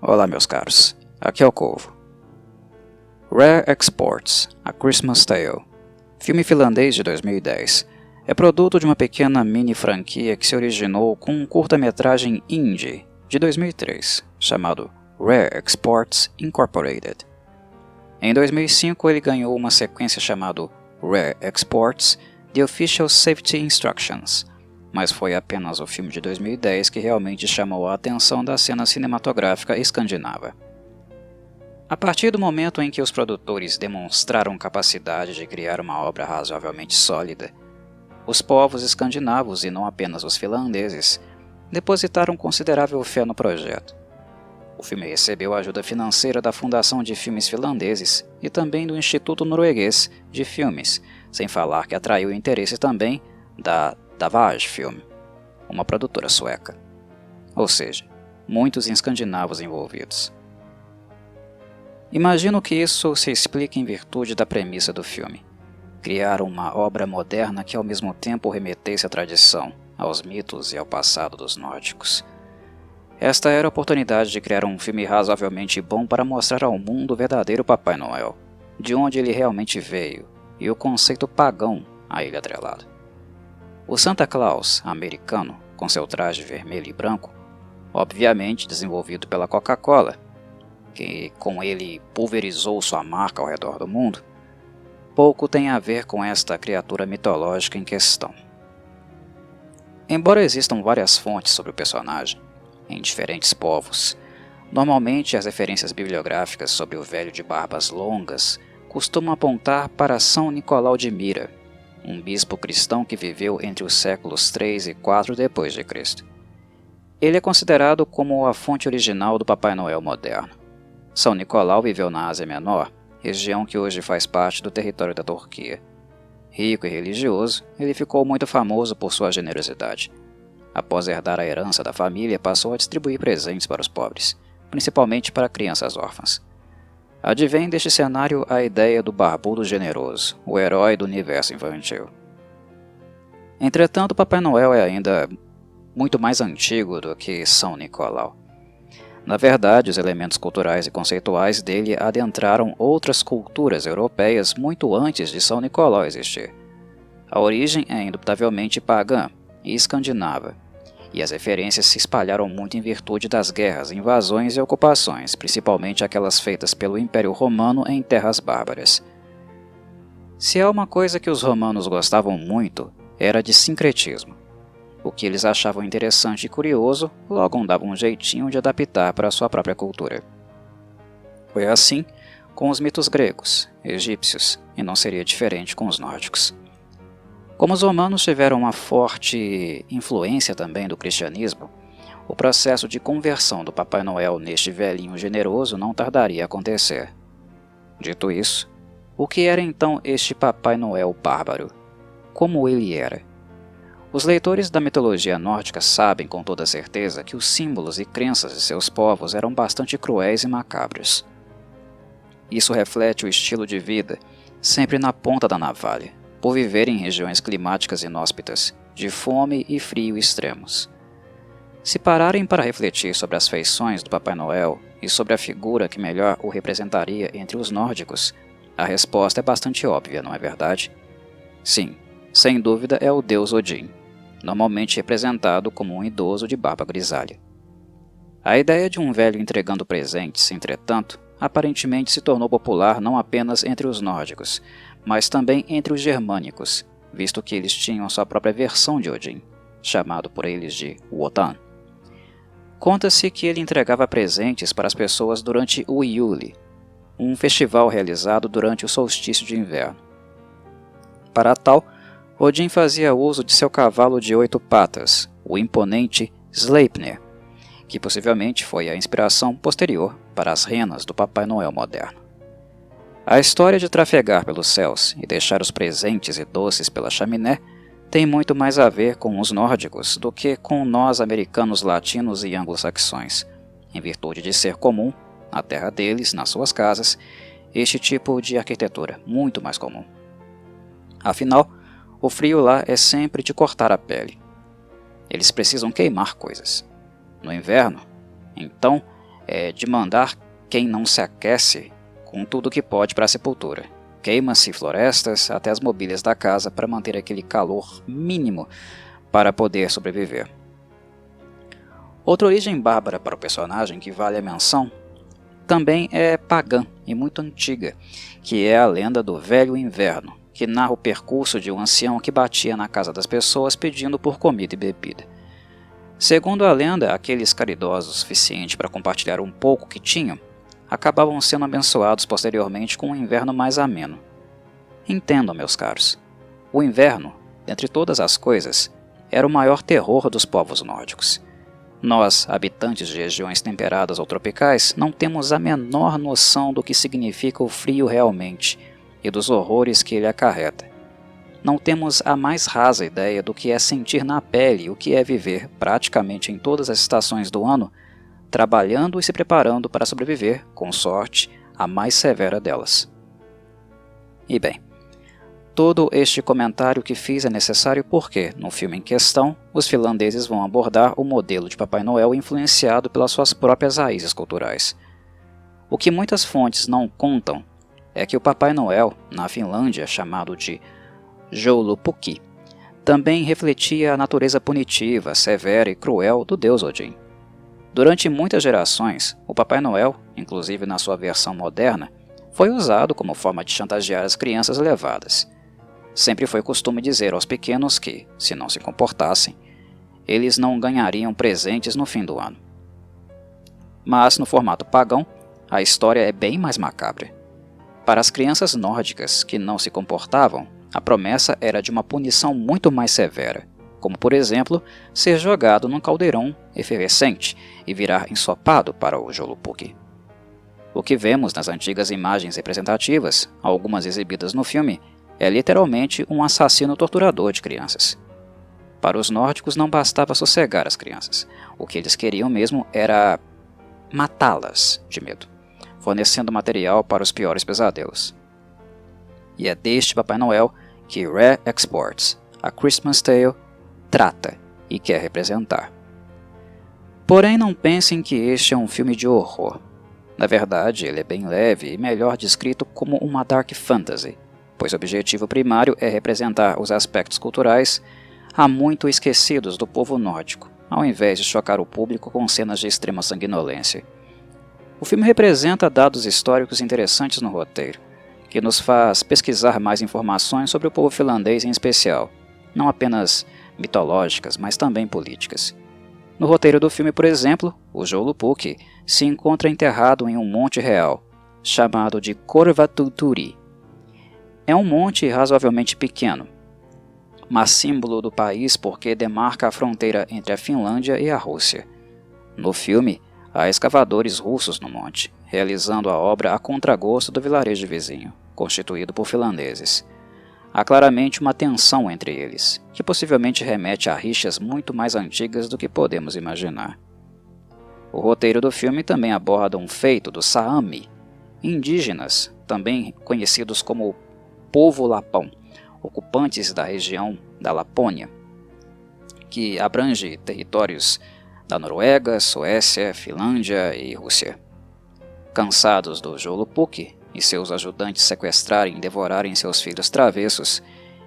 Olá, meus caros, aqui é o Corvo. Rare Exports, A Christmas Tale, filme finlandês de 2010, é produto de uma pequena mini-franquia que se originou com um curta-metragem indie de 2003, chamado Rare Exports Incorporated. Em 2005 ele ganhou uma sequência chamada Rare Exports The Official Safety Instructions, mas foi apenas o filme de 2010 que realmente chamou a atenção da cena cinematográfica escandinava. A partir do momento em que os produtores demonstraram capacidade de criar uma obra razoavelmente sólida, os povos escandinavos, e não apenas os finlandeses, depositaram considerável fé no projeto. O filme recebeu ajuda financeira da Fundação de Filmes Finlandeses e também do Instituto Norueguês de Filmes, sem falar que atraiu o interesse também da Davage Film, uma produtora sueca. Ou seja, muitos escandinavos envolvidos. Imagino que isso se explica em virtude da premissa do filme: criar uma obra moderna que ao mesmo tempo remetesse à tradição, aos mitos e ao passado dos nórdicos. Esta era a oportunidade de criar um filme razoavelmente bom para mostrar ao mundo o verdadeiro Papai Noel, de onde ele realmente veio, e o conceito pagão a ele atrelado. O Santa Claus americano, com seu traje vermelho e branco, obviamente desenvolvido pela Coca-Cola, que com ele pulverizou sua marca ao redor do mundo, pouco tem a ver com esta criatura mitológica em questão. Embora existam várias fontes sobre o personagem, em diferentes povos, normalmente as referências bibliográficas sobre o velho de barbas longas costumam apontar para São Nicolau de Myra, um bispo cristão que viveu entre os séculos 3 e 4 d.C. Ele é considerado como a fonte original do Papai Noel moderno. São Nicolau viveu na Ásia Menor, região que hoje faz parte do território da Turquia. Rico e religioso, ele ficou muito famoso por sua generosidade. Após herdar a herança da família, passou a distribuir presentes para os pobres, principalmente para crianças órfãs. Advém deste cenário a ideia do barbudo generoso, o herói do universo infantil. Entretanto, Papai Noel é ainda muito mais antigo do que São Nicolau. Na verdade, os elementos culturais e conceituais dele adentraram outras culturas europeias muito antes de São Nicolau existir. A origem é indubitavelmente pagã e escandinava, e as referências se espalharam muito em virtude das guerras, invasões e ocupações, principalmente aquelas feitas pelo Império Romano em terras bárbaras. Se há uma coisa que os romanos gostavam muito, era de sincretismo. O que eles achavam interessante e curioso, logo davam um jeitinho de adaptar para a sua própria cultura. Foi assim com os mitos gregos, egípcios, e não seria diferente com os nórdicos. Como os romanos tiveram uma forte influência também do cristianismo, o processo de conversão do Papai Noel neste velhinho generoso não tardaria a acontecer. Dito isso, o que era então este Papai Noel bárbaro? Como ele era? Os leitores da mitologia nórdica sabem com toda certeza que os símbolos e crenças de seus povos eram bastante cruéis e macabros. Isso reflete o estilo de vida, sempre na ponta da navalha, por viver em regiões climáticas inóspitas, de fome e frio extremos. Se pararem para refletir sobre as feições do Papai Noel e sobre a figura que melhor o representaria entre os nórdicos, a resposta é bastante óbvia, não é verdade? Sim, sem dúvida é o deus Odin, normalmente representado como um idoso de barba grisalha. A ideia de um velho entregando presentes, entretanto, aparentemente se tornou popular não apenas entre os nórdicos, mas também entre os germânicos, visto que eles tinham sua própria versão de Odin, chamado por eles de Wotan. Conta-se que ele entregava presentes para as pessoas durante o Yule, um festival realizado durante o solstício de inverno. Para tal, Odin fazia uso de seu cavalo de 8 patas, o imponente Sleipnir, que possivelmente foi a inspiração posterior para as renas do Papai Noel moderno. A história de trafegar pelos céus e deixar os presentes e doces pela chaminé tem muito mais a ver com os nórdicos do que com nós americanos latinos e anglo-saxões, em virtude de ser comum, na terra deles, nas suas casas, este tipo de arquitetura, muito mais comum. Afinal, o frio lá é sempre de cortar a pele. Eles precisam queimar coisas. No inverno, então, é de mandar quem não se aquece com tudo que pode para a sepultura. Queima-se florestas até as mobílias da casa para manter aquele calor mínimo para poder sobreviver. Outra origem bárbara para o personagem que vale a menção também é pagã e muito antiga, que é a lenda do Velho Inverno, que narra o percurso de um ancião que batia na casa das pessoas pedindo por comida e bebida. Segundo a lenda, aqueles caridosos o suficiente para compartilhar um pouco que tinham, acabavam sendo abençoados posteriormente com um inverno mais ameno. Entendam, meus caros, o inverno, dentre todas as coisas, era o maior terror dos povos nórdicos. Nós, habitantes de regiões temperadas ou tropicais, não temos a menor noção do que significa o frio realmente e dos horrores que ele acarreta. Não temos a mais rasa ideia do que é sentir na pele o que é viver, praticamente em todas as estações do ano, trabalhando e se preparando para sobreviver, com sorte, a mais severa delas. E bem, todo este comentário que fiz é necessário porque, no filme em questão, os finlandeses vão abordar o modelo de Papai Noel influenciado pelas suas próprias raízes culturais. O que muitas fontes não contam é que o Papai Noel, na Finlândia chamado de Joulupukki, também refletia a natureza punitiva, severa e cruel do deus Odin. Durante muitas gerações, o Papai Noel, inclusive na sua versão moderna, foi usado como forma de chantagear as crianças levadas. Sempre foi costume dizer aos pequenos que, se não se comportassem, eles não ganhariam presentes no fim do ano. Mas, no formato pagão, a história é bem mais macabra. Para as crianças nórdicas que não se comportavam, a promessa era de uma punição muito mais severa, como por exemplo, ser jogado num caldeirão efervescente e virar ensopado para o Joulupukki. O que vemos nas antigas imagens representativas, algumas exibidas no filme, é literalmente um assassino torturador de crianças. Para os nórdicos não bastava sossegar as crianças, o que eles queriam mesmo era matá-las de medo, fornecendo material para os piores pesadelos. E é deste Papai Noel que Rare Exports, A Christmas Tale, trata e quer representar. Porém, não pensem que este é um filme de horror. Na verdade, ele é bem leve e melhor descrito como uma dark fantasy, pois o objetivo primário é representar os aspectos culturais há muito esquecidos do povo nórdico, ao invés de chocar o público com cenas de extrema sanguinolência. O filme representa dados históricos interessantes no roteiro, que nos faz pesquisar mais informações sobre o povo finlandês em especial, não apenas mitológicas, mas também políticas. No roteiro do filme, por exemplo, o Joulupukki se encontra enterrado em um monte real, chamado de Korvatuturi. É um monte razoavelmente pequeno, mas símbolo do país porque demarca a fronteira entre a Finlândia e a Rússia. No filme, há escavadores russos no monte, realizando a obra a contragosto do vilarejo vizinho, constituído por finlandeses. Há claramente uma tensão entre eles, que possivelmente remete a rixas muito mais antigas do que podemos imaginar. O roteiro do filme também aborda um feito dos Saami, indígenas, também conhecidos como povo lapão, ocupantes da região da Lapônia, que abrange territórios da Noruega, Suécia, Finlândia e Rússia. Cansados do Joulupukki e seus ajudantes sequestrarem e devorarem seus filhos travessos,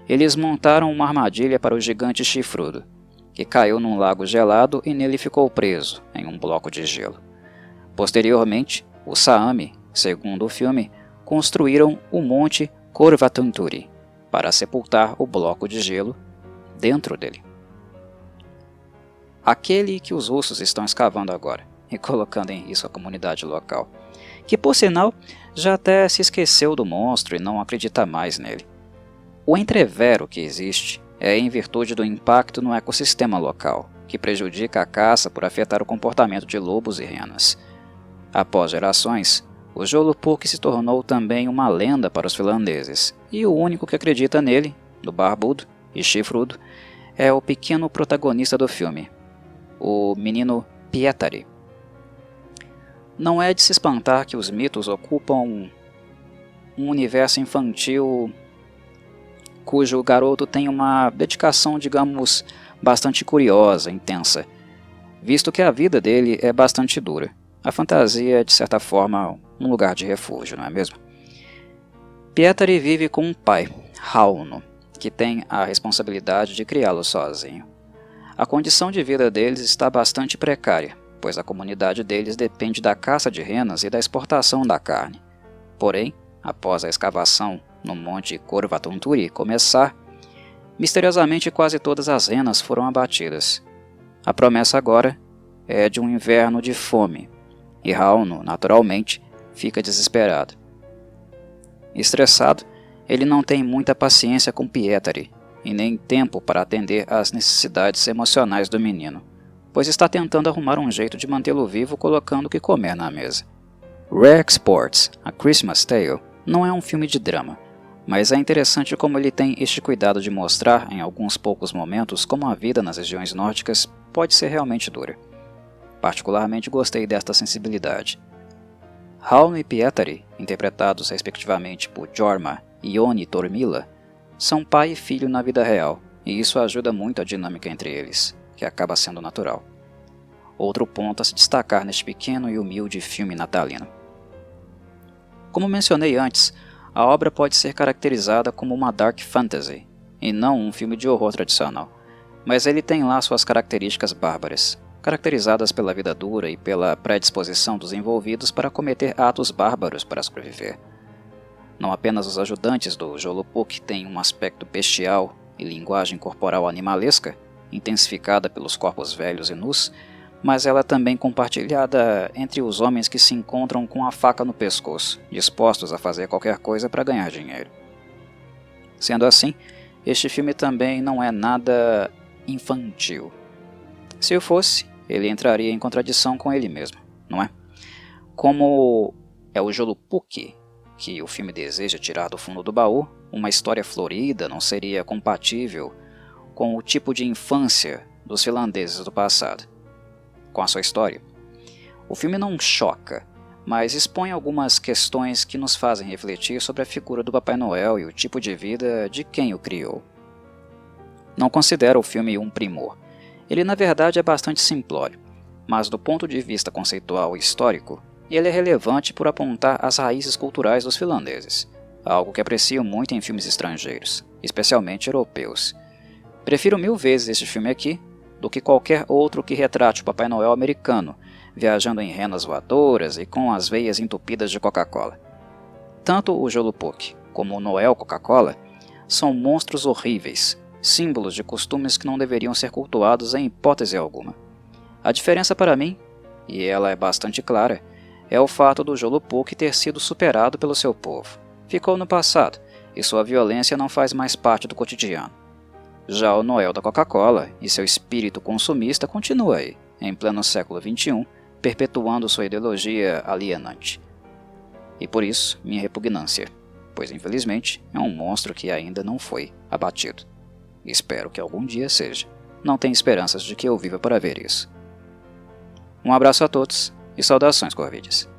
eles montaram uma armadilha para o gigante chifrudo, que caiu num lago gelado e nele ficou preso em um bloco de gelo. Posteriormente, os Saami, segundo o filme, construíram o monte Korvatanturi para sepultar o bloco de gelo dentro dele. Aquele que os russos estão escavando agora e colocando em risco a comunidade local, que por sinal já até se esqueceu do monstro e não acredita mais nele. O entrevero que existe é em virtude do impacto no ecossistema local, que prejudica a caça por afetar o comportamento de lobos e renas. Após gerações, o Joulupukki se tornou também uma lenda para os finlandeses, e o único que acredita nele, do barbudo e chifrudo, é o pequeno protagonista do filme, o menino Pietari. Não é de se espantar que os mitos ocupam um universo infantil cujo garoto tem uma dedicação, digamos, bastante curiosa, intensa, visto que a vida dele é bastante dura, A fantasia é, de certa forma, um lugar de refúgio, não é mesmo? Pietari vive com um pai, Rauno, que tem a responsabilidade de criá-lo sozinho. A condição de vida deles está bastante precária, pois a comunidade deles depende da caça de renas e da exportação da carne. Porém, após a escavação no Monte Korvatunturi começar, misteriosamente quase todas as renas foram abatidas. A promessa agora é de um inverno de fome, e Rauno, naturalmente, fica desesperado. Estressado, ele não tem muita paciência com Pietari, e nem tempo para atender às necessidades emocionais do menino, pois está tentando arrumar um jeito de mantê-lo vivo colocando o que comer na mesa. Rare Exports, A Christmas Tale, não é um filme de drama, mas é interessante como ele tem este cuidado de mostrar, em alguns poucos momentos, como a vida nas regiões nórdicas pode ser realmente dura. Particularmente gostei desta sensibilidade. Rauno e Pietari, interpretados respectivamente por Jorma e Joni Tormila, são pai e filho na vida real, e isso ajuda muito a dinâmica entre eles, que acaba sendo natural. Outro ponto a se destacar neste pequeno e humilde filme natalino. Como mencionei antes, a obra pode ser caracterizada como uma dark fantasy, e não um filme de horror tradicional, mas ele tem lá suas características bárbaras, caracterizadas pela vida dura e pela predisposição dos envolvidos para cometer atos bárbaros para sobreviver. Não apenas os ajudantes do Jolupuk têm um aspecto bestial e linguagem corporal animalesca, intensificada pelos corpos velhos e nus, mas ela é também compartilhada entre os homens que se encontram com a faca no pescoço, dispostos a fazer qualquer coisa para ganhar dinheiro. Sendo assim, este filme também não é nada infantil. Se o fosse, ele entraria em contradição com ele mesmo, não é? Como é o Jolupuk que o filme deseja tirar do fundo do baú, uma história florida não seria compatível com o tipo de infância dos finlandeses do passado. Com a sua história, o filme não choca, mas expõe algumas questões que nos fazem refletir sobre a figura do Papai Noel e o tipo de vida de quem o criou. Não considero o filme um primor. Ele na verdade é bastante simplório, mas do ponto de vista conceitual e histórico, ele é relevante por apontar as raízes culturais dos finlandeses, algo que aprecio muito em filmes estrangeiros, especialmente europeus. Prefiro 1000 vezes este filme aqui do que qualquer outro que retrate o Papai Noel americano, viajando em renas voadoras e com as veias entupidas de Coca-Cola. Tanto o Jolupuk como o Noel Coca-Cola são monstros horríveis, símbolos de costumes que não deveriam ser cultuados em hipótese alguma. A diferença para mim, e ela é bastante clara, é o fato do Jolupuk ter sido superado pelo seu povo. Ficou no passado, e sua violência não faz mais parte do cotidiano. Já o Noel da Coca-Cola e seu espírito consumista continua aí, em pleno século XXI, perpetuando sua ideologia alienante. E por isso, minha repugnância, pois infelizmente é um monstro que ainda não foi abatido. Espero que algum dia seja. Não tenho esperanças de que eu viva para ver isso. Um abraço a todos e saudações, Corvides.